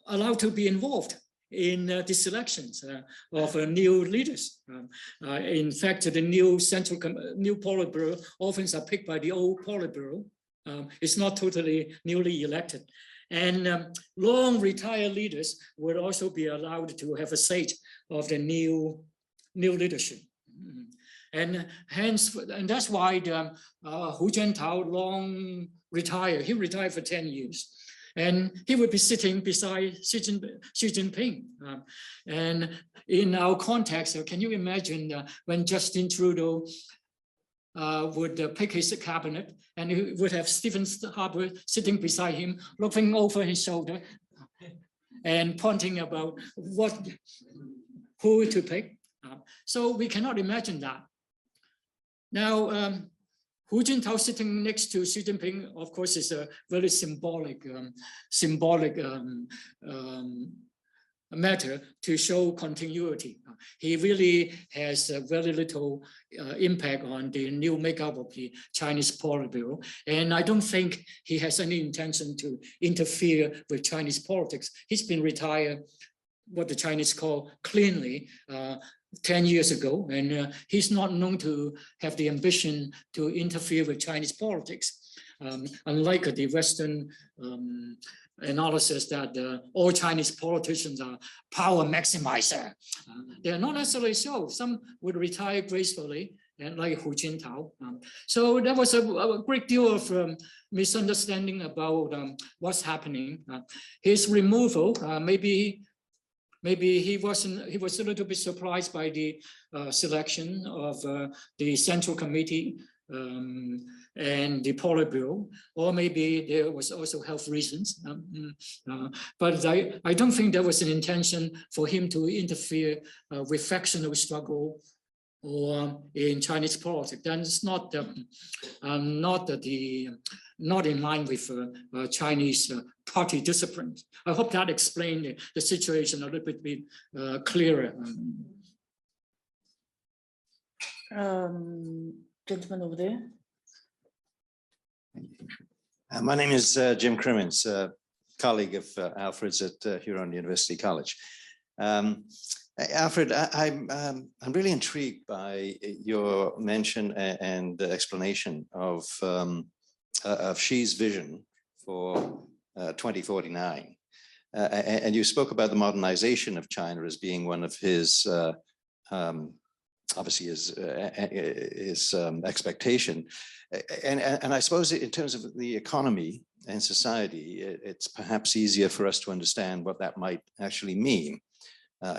Speaker 4: allowed to be involved in the selections of new leaders. In fact, the new new Politburo often are picked by the old Politburo. It's not totally newly elected. And long retired leaders would also be allowed to have a say of the new leadership. And hence, and that's why the Hu Jintao long retired. He retired for 10 years. And he would be sitting beside Xi Jinping. And in our context, can you imagine when Justin Trudeau would pick his cabinet, and he would have Stephen Harper sitting beside him, looking over his shoulder and pointing about who to pick. So we cannot imagine that. Now, Hu Jintao sitting next to Xi Jinping, of course, is a very symbolic matter to show continuity. He really has very little impact on the new makeup of the Chinese Politburo. And I don't think he has any intention to interfere with Chinese politics. He's been retired, what the Chinese call cleanly, 10 years ago, and he's not known to have the ambition to interfere with Chinese politics, unlike the Western analysis that all Chinese politicians are power maximizer. They are not necessarily so. Some would retire gracefully, and like Hu Jintao. So there was a great deal of misunderstanding about what's happening. His removal, maybe he was a little bit surprised by the selection of the Central Committee and the Politburo, or maybe there was also health reasons. But I don't think there was an intention for him to interfere with factional struggle or in Chinese politics. Then it's not in line with Chinese party discipline. I hope that explained the situation a little bit clearer.
Speaker 2: Gentleman over there.
Speaker 6: My name is Jim Crimmins, colleague of Alfred's at Huron University College. Alfred, I'm really intrigued by your mention and explanation of Xi's vision for 2049. And you spoke about the modernization of China as being one of his, obviously his expectation. And I suppose in terms of the economy and society, it's perhaps easier for us to understand what that might actually mean.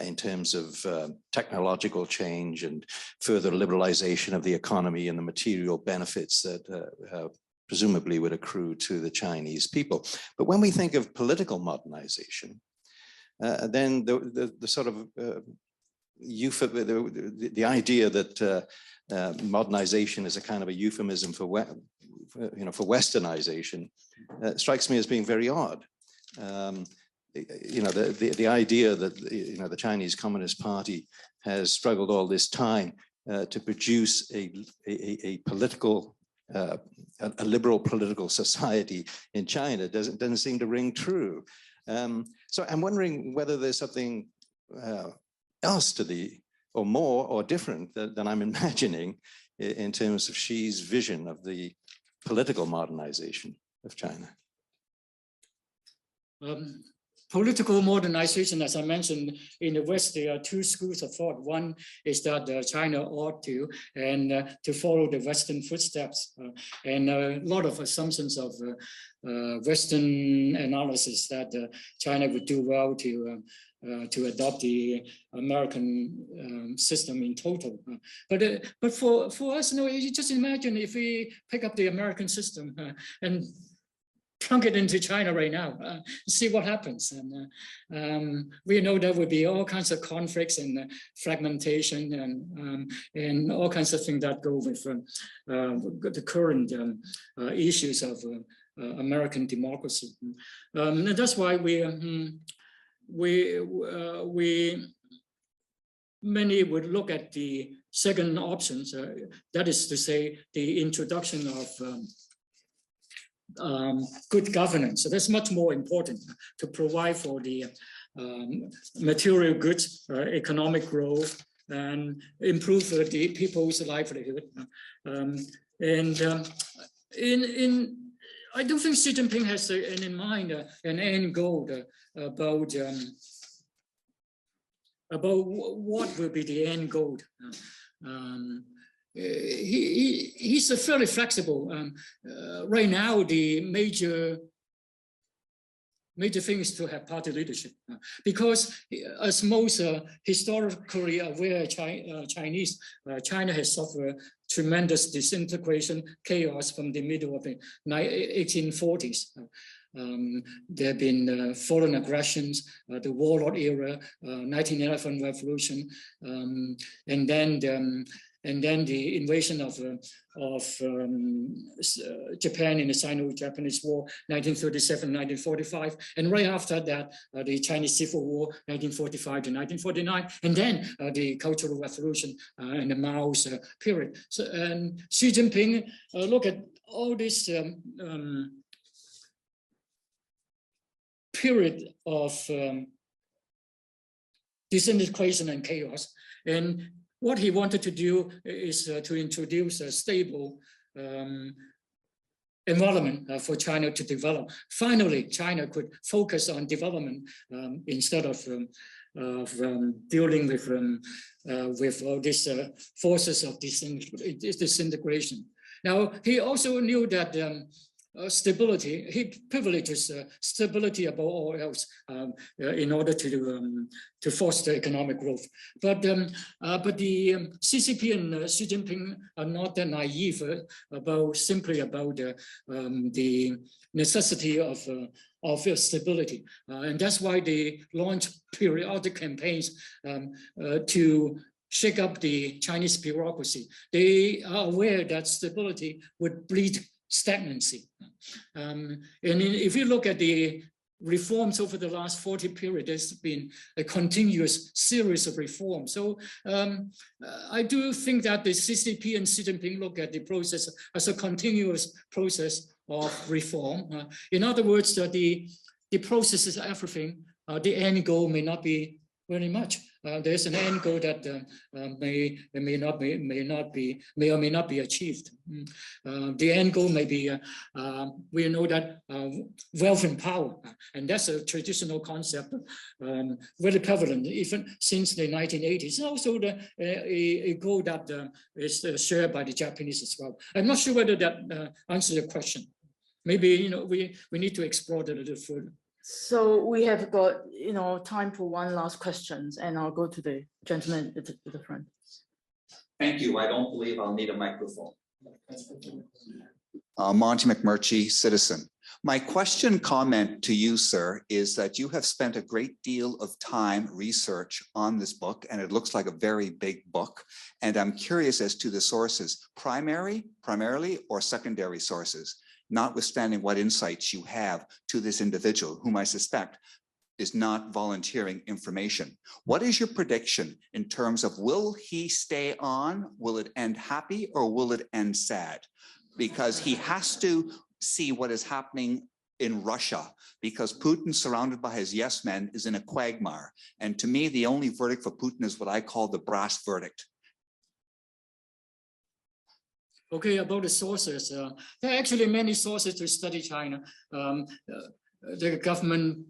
Speaker 6: In terms of technological change and further liberalization of the economy and the material benefits that presumably would accrue to the Chinese people. But when we think of political modernization, then the sort of the idea that modernization is a kind of a euphemism for Westernization strikes me as being very odd. The idea that the Chinese Communist Party has struggled all this time to produce a political, a liberal political society in China doesn't seem to ring true. So I'm wondering whether there's something else to or more or different than I'm imagining in terms of Xi's vision of the political modernization of China.
Speaker 4: political modernization, as I mentioned, in the West, there are two schools of thought. One is that China ought to follow the Western footsteps, and a lot of assumptions of Western analysis that China would do well to adopt the American system in total. But for us, you just imagine if we pick up the American system and plunk it into China right now, see what happens. And we know there will be all kinds of conflicts and fragmentation and all kinds of things that go with the current issues of American democracy. And that's why many would look at the second options, that is to say, the introduction of good governance. So that's much more important to provide for the material goods, economic growth, and improve the people's livelihood. I don't think Xi Jinping has in mind an end goal about what will be the end goal. He's fairly flexible. Right now, the major thing is to have party leadership, because as most historically aware Chinese, China has suffered tremendous disintegration, chaos from the middle of the 1840s. There have been foreign aggressions, the warlord era, 1911 revolution, and then the invasion of Japan in the Sino-Japanese War, 1937-1945, and right after that, the Chinese Civil War, 1945 to 1949, and then the Cultural Revolution and the Mao's period. So, and Xi Jinping, look at all this period of disintegration and chaos, and what he wanted to do is to introduce a stable environment for China to develop. Finally, China could focus on development instead of dealing with all these forces of disintegration. Now, he also knew that stability, he privileges stability above all else in order to foster economic growth. But the CCP and Xi Jinping are not that naive simply about the necessity of stability. And that's why they launch periodic campaigns to shake up the Chinese bureaucracy. They are aware that stability would breed stagnancy. And if you look at the reforms over the last 40 period, there's been a continuous series of reforms. So I do think that the CCP and Xi Jinping look at the process as a continuous process of reform. In other words, the process is everything. The end goal may not be very much. There's an end goal that may or may not be achieved. The end goal may be, we know that wealth and power, and that's a traditional concept, very prevalent even since the 1980s. Also a goal that is shared by the Japanese as well. I'm not sure whether that answers your question. Maybe we need to explore that a little further.
Speaker 2: So we have got time for one last question, and I'll go to the gentleman at the front.
Speaker 7: Thank you. I don't believe I'll need a microphone.
Speaker 8: Monty McMurtry, citizen. My comment to you, sir, is that you have spent a great deal of time research on this book, and it looks like a very big book. And I'm curious as to the sources, primarily or secondary sources, notwithstanding what insights you have to this individual, whom I suspect is not volunteering information. What is your prediction in terms of, will he stay on? Will it end happy or will it end sad? Because he has to see what is happening in Russia, because Putin, surrounded by his yes men, is in a quagmire. And to me, the only verdict for Putin is what I call the brass verdict.
Speaker 4: Okay, about the sources, there are actually many sources to study China. the government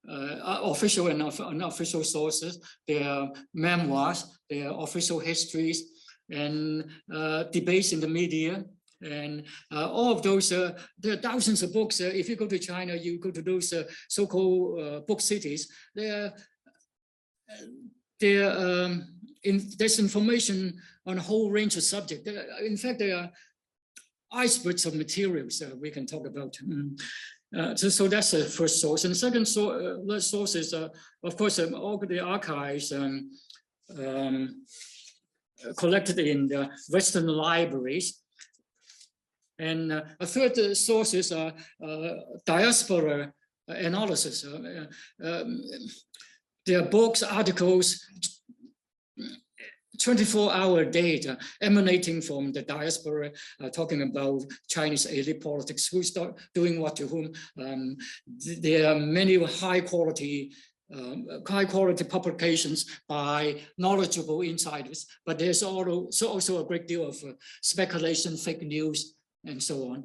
Speaker 4: official and unofficial sources, their memoirs, their official histories, and debates in the media. And all of those, there are thousands of books. If you go to China, you go to those so-called book cities. There's information on a whole range of subjects. In fact, there are icebergs of materials we can talk about. So that's the first source. And the second source is, of course, all the archives collected in the Western libraries. And a third source is diaspora analysis. There are books, articles, 24-hour data emanating from the diaspora, talking about Chinese elite politics, who start doing what to whom. There are many high quality publications by knowledgeable insiders, but there's also a great deal of speculation, fake news, and so on.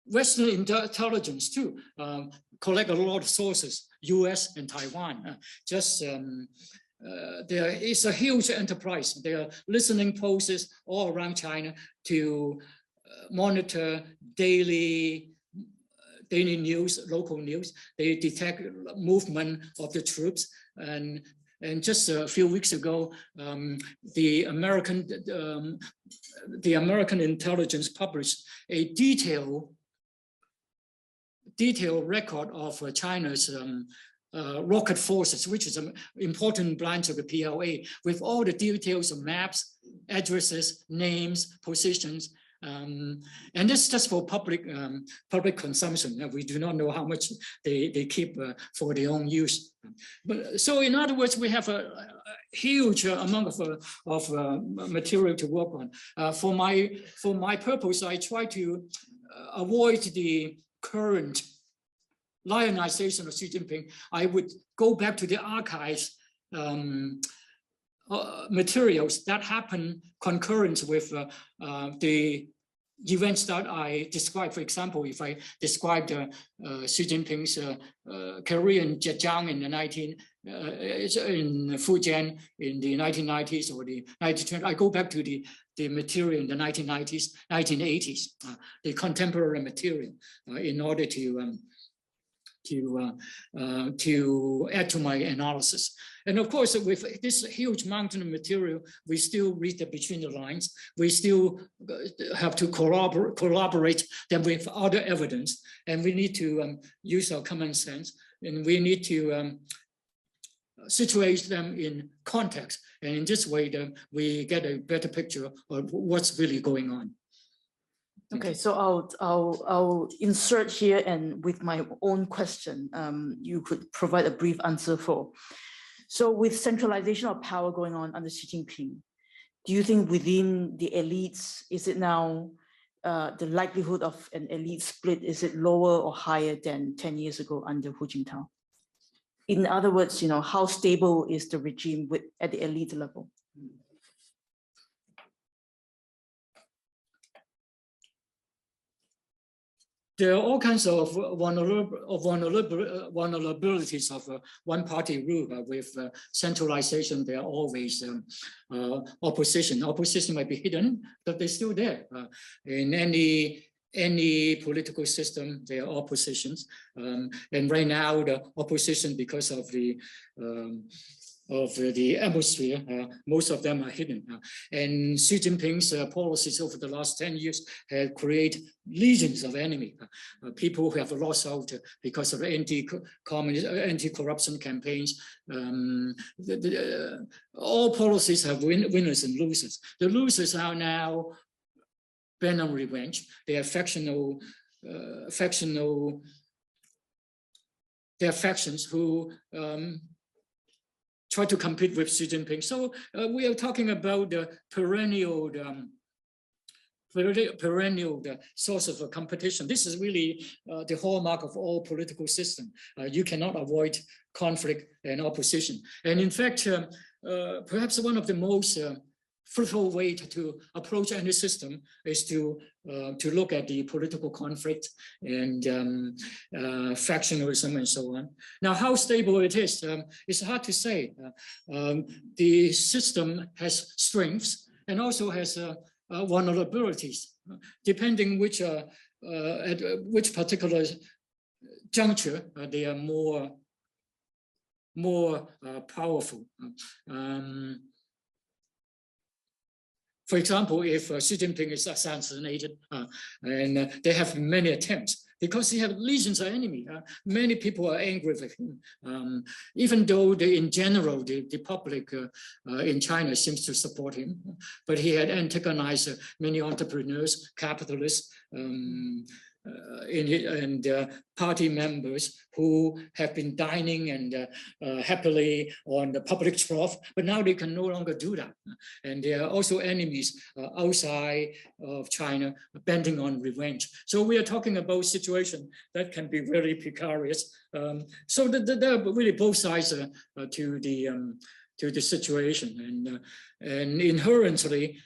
Speaker 4: Western intelligence too collect a lot of sources, US and Taiwan. There is a huge enterprise. There are listening posts all around China to monitor daily news, local news. They detect movement of the troops. And just a few weeks ago, the American intelligence published a detailed record of China's rocket forces, which is an important branch of the PLA, with all the details of maps, addresses, names, positions. And this is just for public consumption. We do not know how much they keep for their own use. But so, in other words, we have a huge amount of material to work on. For my purpose, I try to avoid the current lionization of Xi Jinping. I would go back to the archives materials that happen concurrent with the events that I described. For example, if I described Xi Jinping's career in Zhejiang in Fujian in the 1990s or the 1920s, I go back to the material in the 1990s, 1980s, the contemporary material, in order to add to my analysis. And of course, with this huge mountain of material, we still read between the lines. We still have to collaborate them with other evidence, and we need to use our common sense, and we need to situate them in context. And in this way, we get a better picture of what's really going on.
Speaker 2: Okay, so I'll insert here, and with my own question, you could provide a brief answer for. So with centralization of power going on under Xi Jinping, do you think within the elites, is it now the likelihood of an elite split, is it lower or higher than 10 years ago under Hu Jintao? In other words, how stable is the regime at the elite level?
Speaker 4: There are all kinds of vulnerabilities of one-party rule. With centralization, there are always opposition. Opposition might be hidden, but they're still there. In any political system, there are oppositions. And right now, the opposition, because of the atmosphere, most of them are hidden. And Xi Jinping's policies over the last 10 years have created legions of enemies, people who have lost out because of anti-corruption campaigns. All policies have winners and losers. The losers are now bent on revenge. They are factions who try to compete with Xi Jinping. So we are talking about the perennial source of competition. This is really the hallmark of all political systems. You cannot avoid conflict and opposition. And in fact, perhaps one of the most fruitful way to approach any system is to look at the political conflict and factionalism and so on. Now, how stable it is, it's hard to say. The system has strengths and also has vulnerabilities, depending at which particular juncture they are more powerful. For example, if Xi Jinping is assassinated, and they have many attempts, because he has legions of enemy, many people are angry with him. Even though in general, the public in China seems to support him, but he had antagonized many entrepreneurs, capitalists, and party members who have been dining and happily on the public trough, but now they can no longer do that. And there are also enemies outside of China bending on revenge. So we are talking about a situation that can be very precarious. So there are really both sides to the situation, and inherently,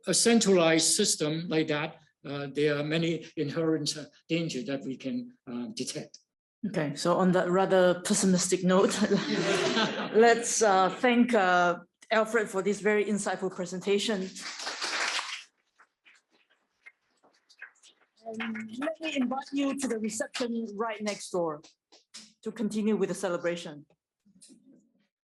Speaker 4: a centralized system like that, there are many inherent dangers that we can detect.
Speaker 2: Okay, so on that rather pessimistic note, let's thank Alfred for this very insightful presentation. And let me invite you to the reception right next door to continue with the celebration.